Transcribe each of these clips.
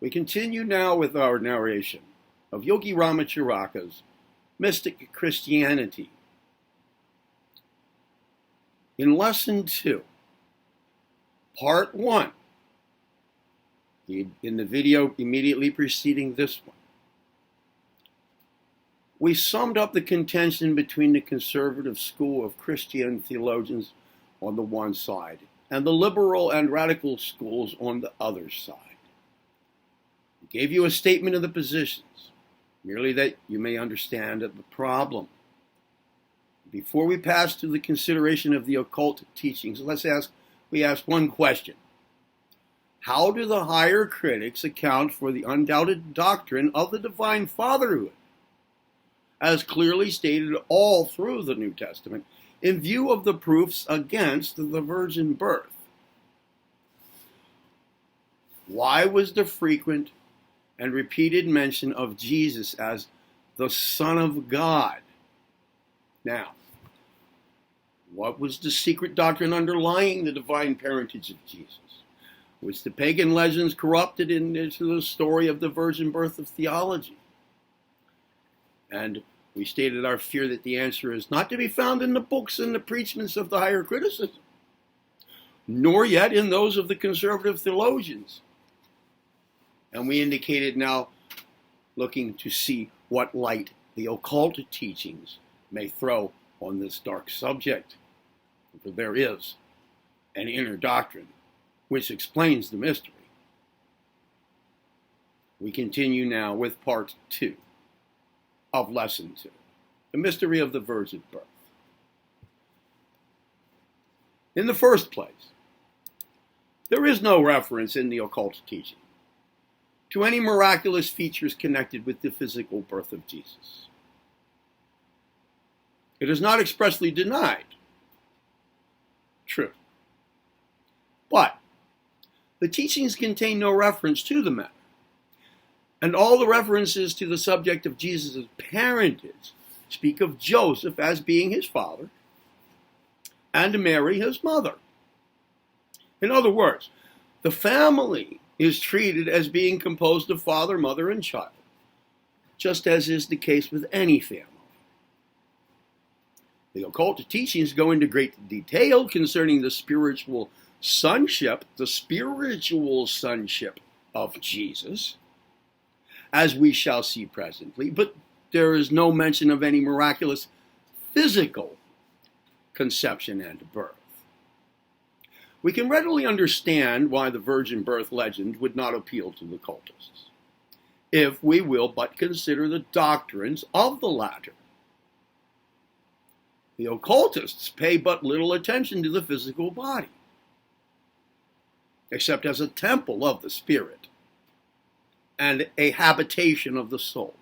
We continue now with our narration of Yogi Ramacharaka's Mystic Christianity. In Lesson 2, Part 1, in the video immediately preceding this one, we summed up the contention between the conservative school of Christian theologians on the one side and the liberal and radical schools on the other side. We gave you a statement of the positions, merely that you may understand the problem. Before we pass to the consideration of the occult teachings, we ask one question. How do the higher critics account for the undoubted doctrine of the divine fatherhood, as clearly stated all through the New Testament, in view of the proofs against the virgin birth? Why was the frequent and repeated mention of Jesus as the Son of God? Now, what was the secret doctrine underlying the divine parentage of Jesus, which the pagan legends corrupted into the story of the virgin birth of theology? And we stated our fear that the answer is not to be found in the books and the preachments of the higher criticism, nor yet in those of the conservative theologians. And we indicated now, looking to see what light the occult teachings may throw on this dark subject. For there is an inner doctrine which explains the mystery. We continue now with Part 2 of Lesson 2, the mystery of the virgin birth. In the first place, there is no reference in the occult teaching to any miraculous features connected with the physical birth of Jesus. It is not expressly denied. True. But the teachings contain no reference to the matter, and all the references to the subject of Jesus' parentage speak of Joseph as being his father and Mary his mother. In other words, the family is treated as being composed of father, mother, and child, just as is the case with any family. The occult teachings go into great detail concerning the spiritual sonship of Jesus, as we shall see presently, but there is no mention of any miraculous physical conception and birth. We can readily understand why the virgin birth legend would not appeal to the occultists, if we will but consider the doctrines of the latter. The occultists pay but little attention to the physical body, except as a temple of the spirit and a habitation of the soul.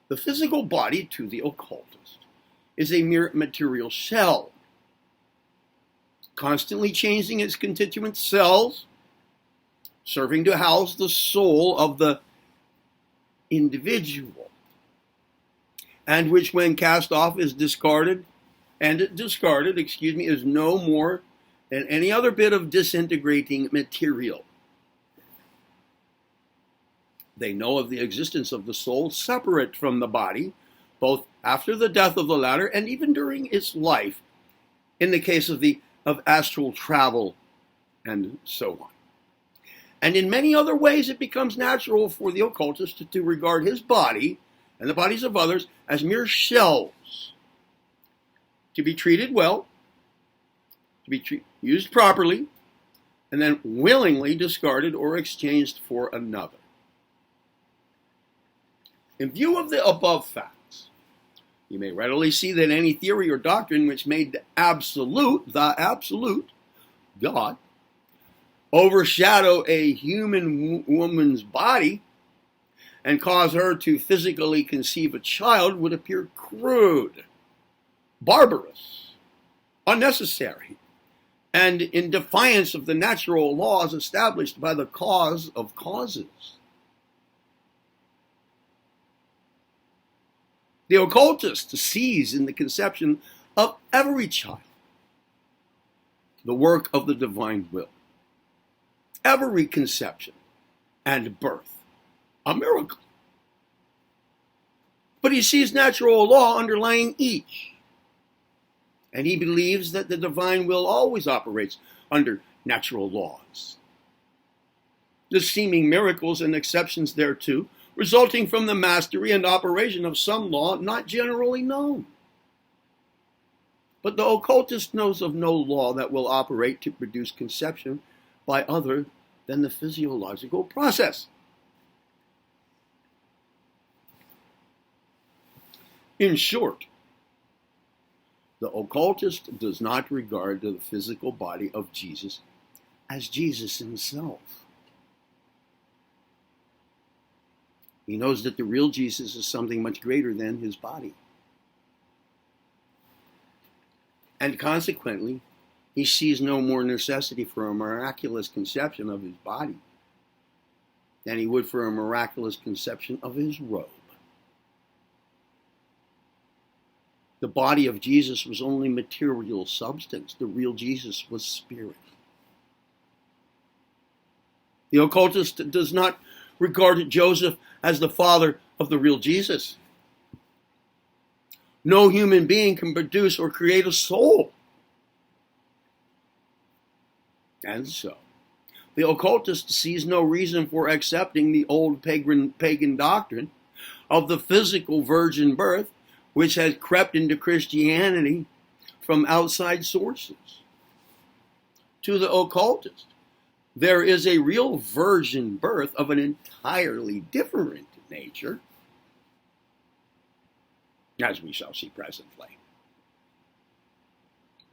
The physical body, to the occultist, is a mere material shell, constantly changing its constituent cells, serving to house the soul of the individual, and which, when cast off, is discarded is no more than any other bit of disintegrating material. They know of the existence of the soul separate from the body, both after the death of the latter and even during its life, in the case of astral travel and so on. And in many other ways, it becomes natural for the occultist to regard his body and the bodies of others as mere shells, to be treated well, to be used properly, and then willingly discarded or exchanged for another. In view of the above facts, you may readily see that any theory or doctrine which made the absolute, God, overshadow a human woman's body and cause her to physically conceive a child would appear crude, barbarous, unnecessary, and in defiance of the natural laws established by the cause of causes. The occultist sees in the conception of every child the work of the divine will. Every conception and birth, a miracle. But he sees natural law underlying each. And he believes that the divine will always operates under natural laws. The seeming miracles and exceptions thereto, resulting from the mastery and operation of some law not generally known. But the occultist knows of no law that will operate to produce conception by other than the physiological process. In short, the occultist does not regard the physical body of Jesus as Jesus himself. He knows that the real Jesus is something much greater than his body. And consequently, he sees no more necessity for a miraculous conception of his body than he would for a miraculous conception of his robe. The body of Jesus was only material substance. The real Jesus was spirit. The occultist does not regard Joseph as the father of the real Jesus. No human being can produce or create a soul. And so, the occultist sees no reason for accepting the old pagan doctrine of the physical virgin birth, which has crept into Christianity from outside sources. To the occultist, there is a real virgin birth of an entirely different nature, as we shall see presently.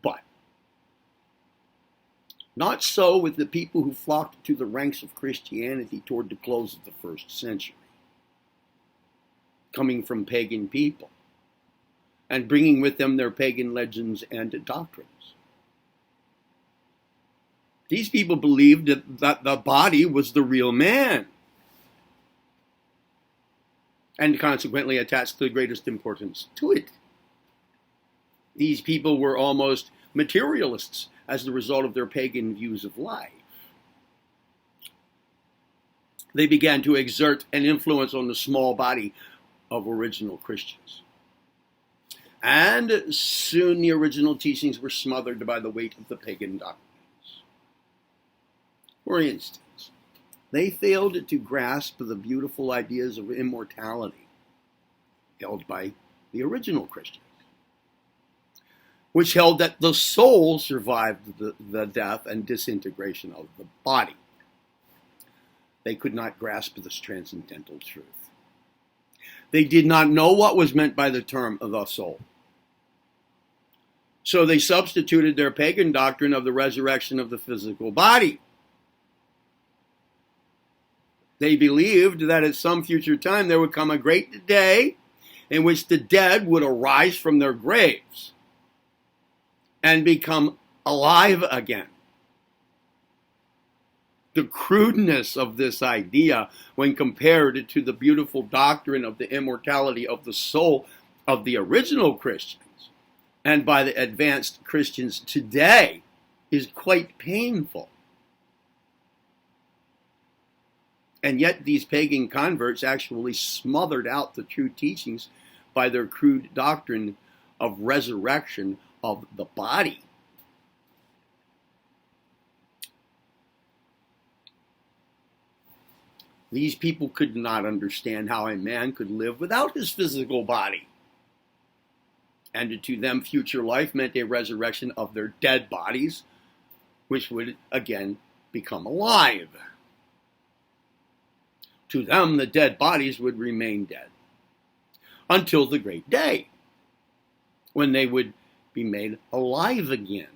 But not so with the people who flocked to the ranks of Christianity toward the close of the first century, coming from pagan people, and bringing with them their pagan legends and doctrines. These people believed that the body was the real man, and consequently attached the greatest importance to it. These people were almost materialists as the result of their pagan views of life. They began to exert an influence on the small body of original Christians. And soon the original teachings were smothered by the weight of the pagan doctrines. For instance, they failed to grasp the beautiful ideas of immortality held by the original Christians, which held that the soul survived the death and disintegration of the body. They could not grasp this transcendental truth. They did not know what was meant by the term of the soul. So they substituted their pagan doctrine of the resurrection of the physical body. They believed that at some future time there would come a great day in which the dead would arise from their graves and become alive again. The crudeness of this idea, when compared to the beautiful doctrine of the immortality of the soul of the original Christians and by the advanced Christians today, is quite painful. And yet these pagan converts actually smothered out the true teachings by their crude doctrine of resurrection of the body. These people could not understand how a man could live without his physical body. And to them, future life meant a resurrection of their dead bodies, which would again become alive. To them, the dead bodies would remain dead until the great day, when they would be made alive again.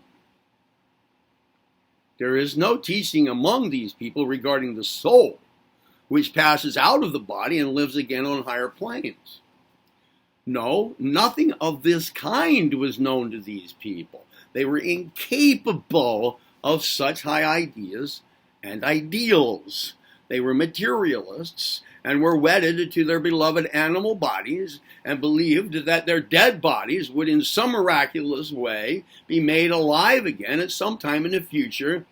There is no teaching among these people regarding the soul, which passes out of the body and lives again on higher planes. No, nothing of this kind was known to these people. They were incapable of such high ideas and ideals. They were materialists and were wedded to their beloved animal bodies and believed that their dead bodies would in some miraculous way be made alive again at some time in the future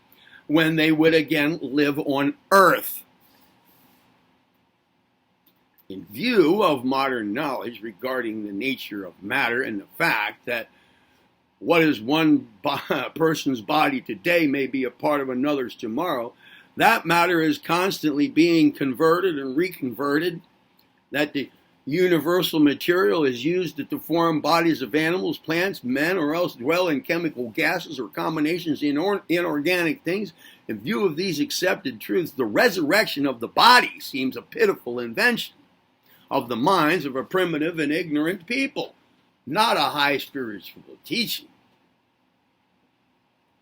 when they would again live on earth. In view of modern knowledge regarding the nature of matter and the fact that what is one person's body today may be a part of another's tomorrow, that matter is constantly being converted and reconverted, that the universal material is used to form bodies of animals, plants, men, or else dwell in chemical gases or combinations in inorganic things. In view of these accepted truths, the resurrection of the body seems a pitiful invention of the minds of a primitive and ignorant people, not a high spiritual teaching.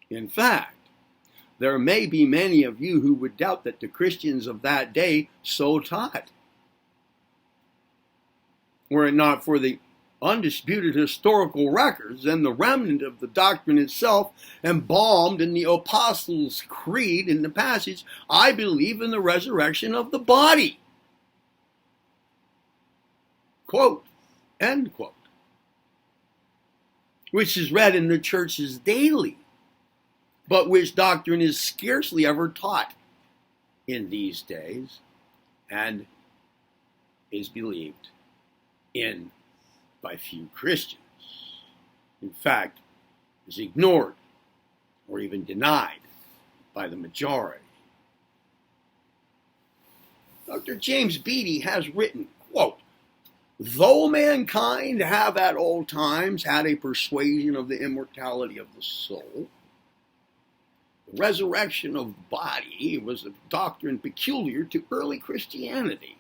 In fact, there may be many of you who would doubt that the Christians of that day so taught. Were it not for the undisputed historical records and the remnant of the doctrine itself embalmed in the Apostles' Creed in the passage, I believe in the resurrection of the body. Quote, end quote. Which is read in the churches daily, but which doctrine is scarcely ever taught in these days and is believed in by few Christians. In fact, is ignored or even denied by the majority. Dr. James Beattie has written, quote, though mankind have at all times had a persuasion of the immortality of the soul, the resurrection of the body was a doctrine peculiar to early Christianity.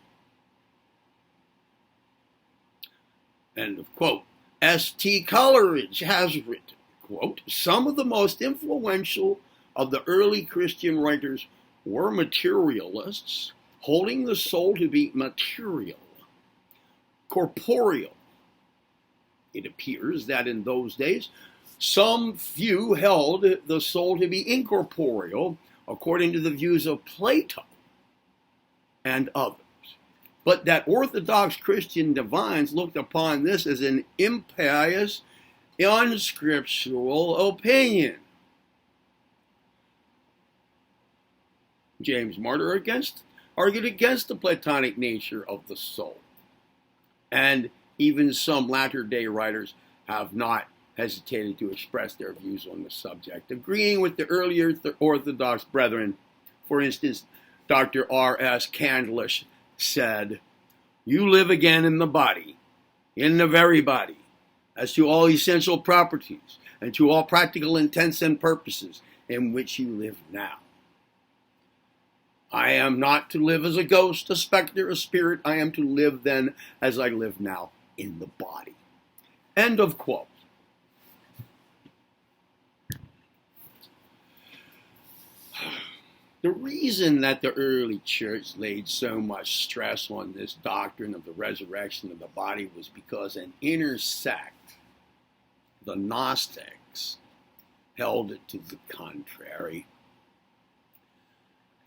End of quote. S.T. Coleridge has written, quote, some of the most influential of the early Christian writers were materialists, holding the soul to be material, corporeal. It appears that in those days, some few held the soul to be incorporeal, according to the views of Plato and others, but that Orthodox Christian divines looked upon this as an impious, unscriptural opinion. James Martyr argued against the Platonic nature of the soul, and even some latter-day writers have not hesitated to express their views on the subject, agreeing with the earlier Orthodox brethren. For instance, Dr. R.S. Candlish said, you live again in the body, in the very body, as to all essential properties, and to all practical intents and purposes in which you live now. I am not to live as a ghost, a specter, a spirit. I am to live then as I live now in the body. End of quote. The reason that the early church laid so much stress on this doctrine of the resurrection of the body was because an inner sect, the Gnostics, held it to the contrary.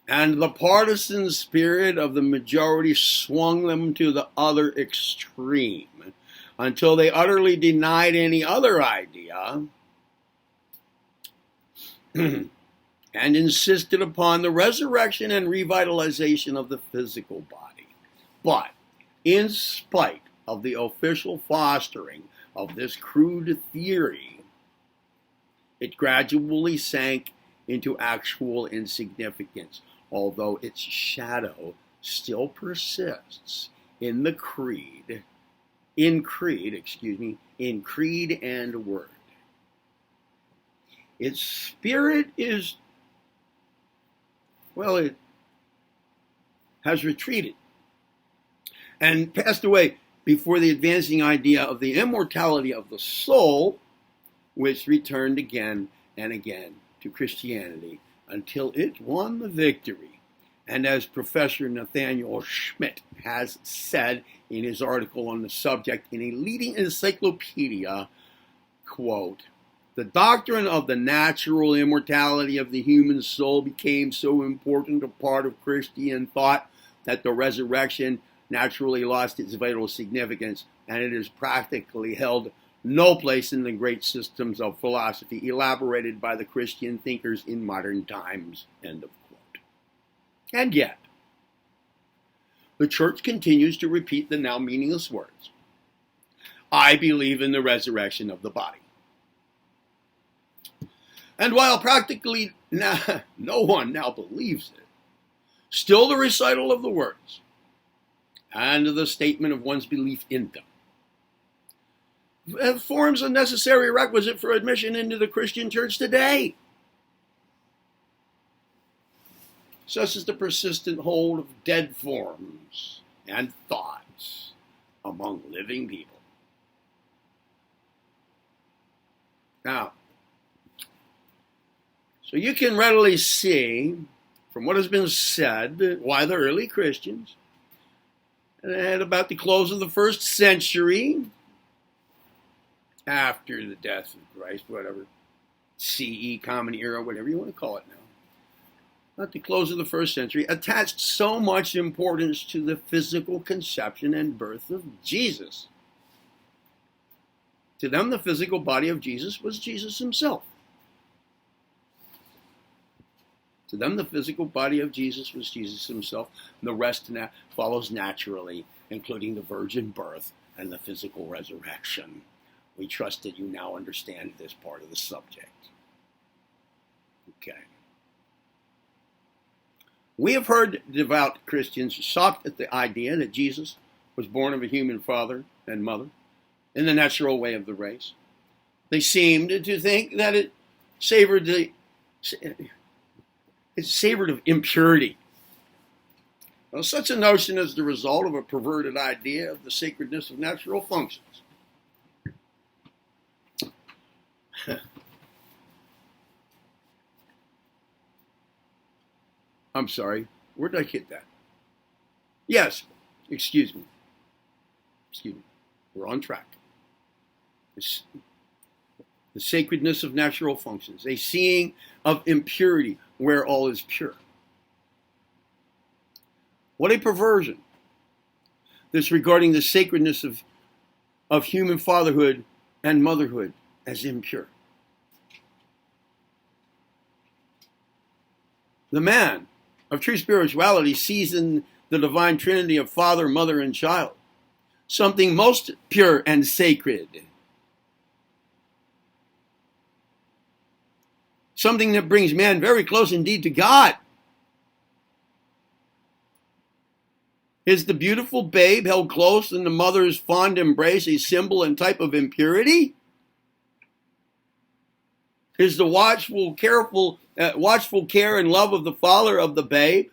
And the partisan spirit of the majority swung them to the other extreme until they utterly denied any other idea and insisted upon the resurrection and revitalization of the physical body. But in spite of the official fostering of this crude theory, it gradually sank into actual insignificance, although its shadow still persists in creed and word. Its spirit is, it has retreated and passed away before the advancing idea of the immortality of the soul, which returned again and again to Christianity until it won the victory. And as Professor Nathaniel Schmidt has said in his article on the subject in a leading encyclopedia, quote, the doctrine of the natural immortality of the human soul became so important a part of Christian thought that the resurrection naturally lost its vital significance, and it is practically held no place in the great systems of philosophy elaborated by the Christian thinkers in modern times. End of quote. And yet, the church continues to repeat the now meaningless words, I believe in the resurrection of the body. And while practically no one now believes it, still the recital of the words and the statement of one's belief in them forms a necessary requisite for admission into the Christian church today. Such is the persistent hold of dead forms and thoughts among living people. Now, so you can readily see from what has been said why the early Christians, at about the close of the first century, after the death of Christ, whatever, CE, Common Era, whatever you want to call it now, at the close of the first century, attached so much importance to the physical conception and birth of Jesus. To them, the physical body of Jesus was Jesus himself. To them, the physical body of Jesus was Jesus himself. And the rest follows naturally, including the virgin birth and the physical resurrection. We trust that you now understand this part of the subject. Okay. We have heard devout Christians shocked at the idea that Jesus was born of a human father and mother in the natural way of the race. They seemed to think that it savored of impurity. Well, such a notion is the result of a perverted idea of the sacredness of natural functions. I'm sorry, where did I hit that? Yes, excuse me. We're on track. The sacredness of natural functions, a seeing of impurity where all is pure. What a perversion. This regarding the sacredness of human fatherhood and motherhood as impure. The man of true spirituality sees in the divine trinity of father, mother, and child something most pure and sacred. Something that brings man very close indeed to God. Is the beautiful babe held close in the mother's fond embrace a symbol and type of impurity? Is the watchful care and love of the father of the babe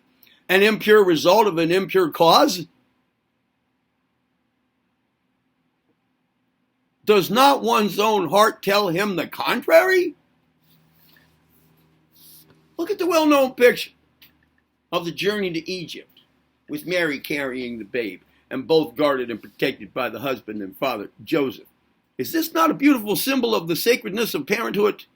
an impure result of an impure cause? Does not one's own heart tell him the contrary? Look at the well-known picture of the journey to Egypt, with Mary carrying the babe, and both guarded and protected by the husband and father, Joseph. Is this not a beautiful symbol of the sacredness of parenthood?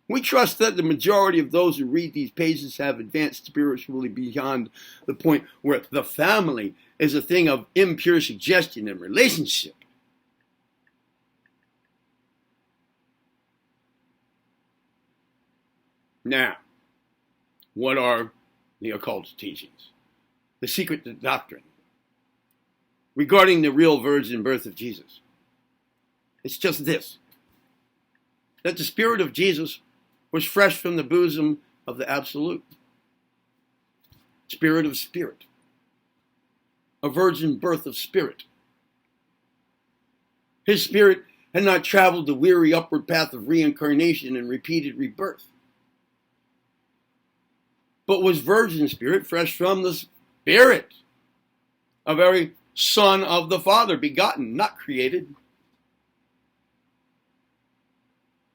We trust that the majority of those who read these pages have advanced spiritually beyond the point where the family is a thing of impure suggestion and relationship. Now, what are the occult teachings? The secret doctrine regarding the real virgin birth of Jesus. It's just this, that the spirit of Jesus was fresh from the bosom of the Absolute. Spirit of spirit. A virgin birth of spirit. His spirit had not traveled the weary upward path of reincarnation and repeated rebirth, but was virgin spirit, fresh from the spirit, a very son of the Father, begotten, not created.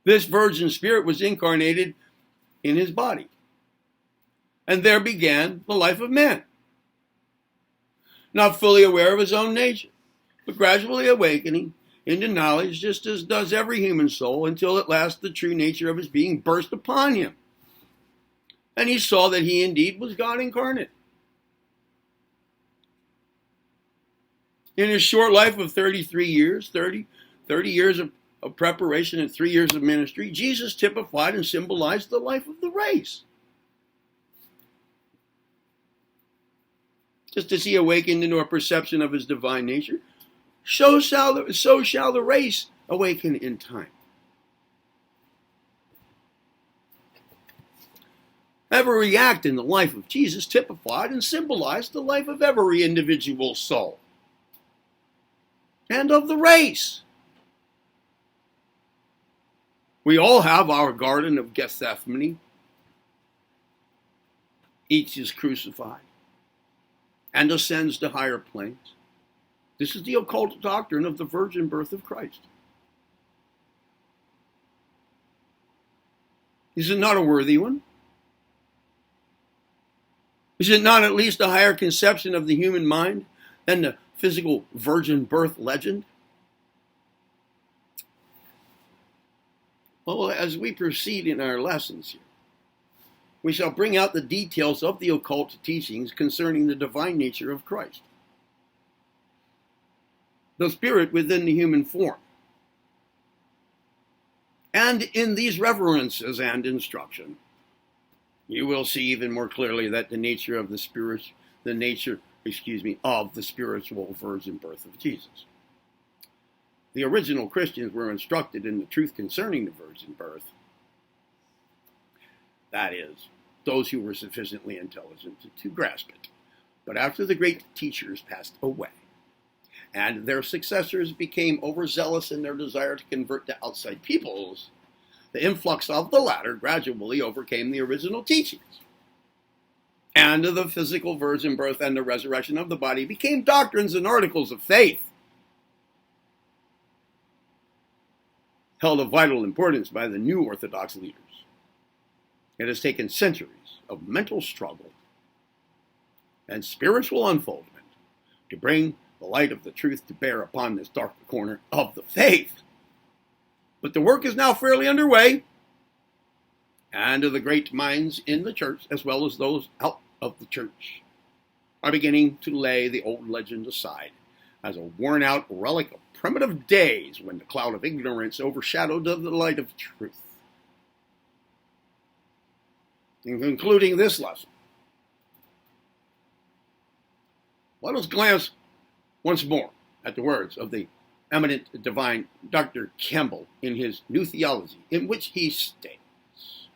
This virgin spirit was incarnated in his body, and there began the life of man, not fully aware of his own nature, but gradually awakening into knowledge, just as does every human soul, until at last the true nature of his being burst upon him. And he saw that he indeed was God incarnate. In his short life of 33 years, 30 years of preparation and 3 years of ministry, Jesus typified and symbolized the life of the race. Just as he awakened into a perception of his divine nature, so shall the race awaken in time. Every act in the life of Jesus typified and symbolized the life of every individual soul and of the race. We all have our Garden of Gethsemane. Each is crucified and ascends to higher planes. This is the occult doctrine of the virgin birth of Christ. Is it not a worthy one? Is it not at least a higher conception of the human mind than the physical virgin birth legend? Well, as we proceed in our lessons here, we shall bring out the details of the occult teachings concerning the divine nature of Christ, the spirit within the human form. And in these reverences and instruction, you will see even more clearly that the nature of the spiritual virgin birth of Jesus. The original Christians were instructed in the truth concerning the virgin birth. That is, those who were sufficiently intelligent to grasp it. But after the great teachers passed away, and their successors became overzealous in their desire to convert to outside peoples, the influx of the latter gradually overcame the original teachings. And the physical virgin birth and the resurrection of the body became doctrines and articles of faith, held of vital importance by the new Orthodox leaders. It has taken centuries of mental struggle and spiritual unfoldment to bring the light of the truth to bear upon this dark corner of the faith. But the work is now fairly underway, and the great minds in the church, as well as those out of the church, are beginning to lay the old legend aside as a worn-out relic of primitive days when the cloud of ignorance overshadowed the light of truth. In concluding this lesson, let us glance once more at the words of the eminent divine Dr. Campbell in his New Theology, in which he states,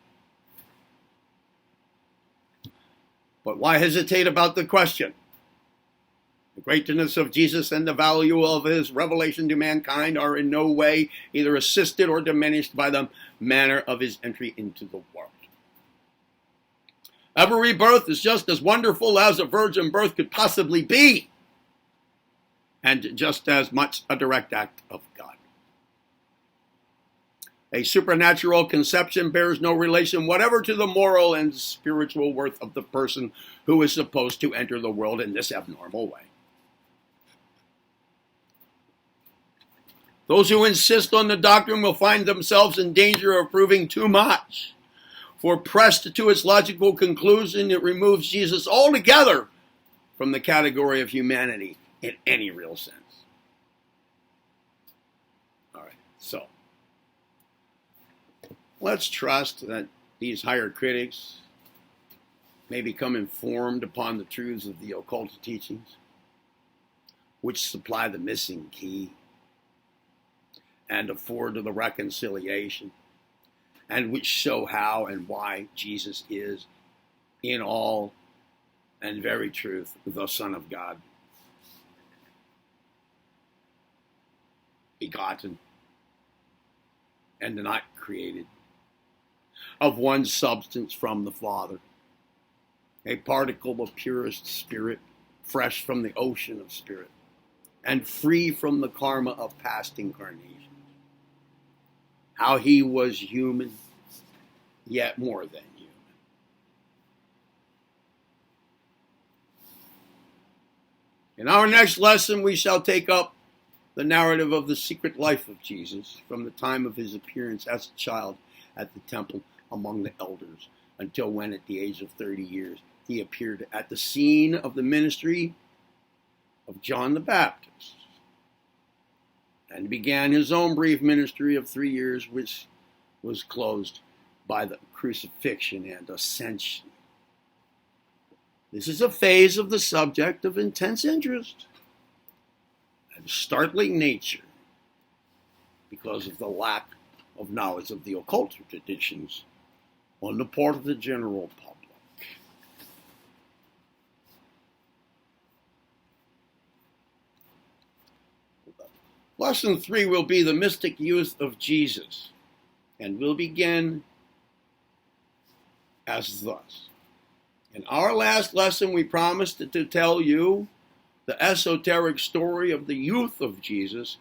"But why hesitate about the question? The greatness of Jesus and the value of his revelation to mankind are in no way either assisted or diminished by the manner of his entry into the world. Every birth is just as wonderful as a virgin birth could possibly be, and just as much a direct act of God. A supernatural conception bears no relation whatever to the moral and spiritual worth of the person who is supposed to enter the world in this abnormal way. Those who insist on the doctrine will find themselves in danger of proving too much, for pressed to its logical conclusion, it removes Jesus altogether from the category of humanity in any real sense." All right, so let's trust that these higher critics may become informed upon the truths of the occult teachings, which supply the missing key and afford the reconciliation, and which show how and why Jesus is, in all and very truth, the Son of God, begotten and not created, of one substance from the Father, a particle of purest spirit, fresh from the ocean of spirit, and free from the karma of past incarnations. How he was human, yet more than human. In our next lesson, we shall take up the narrative of the secret life of Jesus from the time of his appearance as a child at the temple among the elders until when, at the age of 30 years, he appeared at the scene of the ministry of John the Baptist and began his own brief ministry of 3 years, which was closed by the crucifixion and ascension. This is a phase of the subject of intense interest and startling nature because of the lack of knowledge of the occult traditions on the part of the general public. Lesson 3 will be the mystic youth of Jesus, and will begin as thus. In our last lesson, we promised to tell you the esoteric story of the youth of Jesus,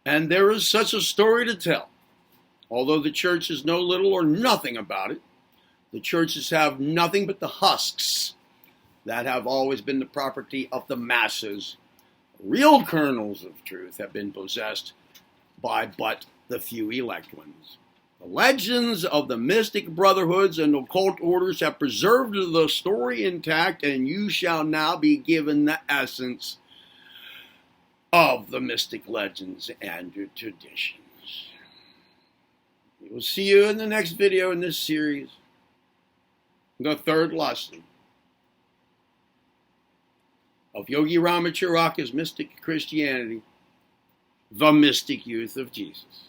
and there is such a story to tell. Although the churches know little or nothing about it, the churches have nothing but the husks that have always been the property of the masses. Real kernels of truth have been possessed by but the few elect ones. The legends of the mystic brotherhoods and occult orders have preserved the story intact, and you shall now be given the essence of the mystic legends and traditions. We will see you in the next video in this series, the third lesson of Yogi Ramacharaka's Mystic Christianity, the Mystic Youth of Jesus.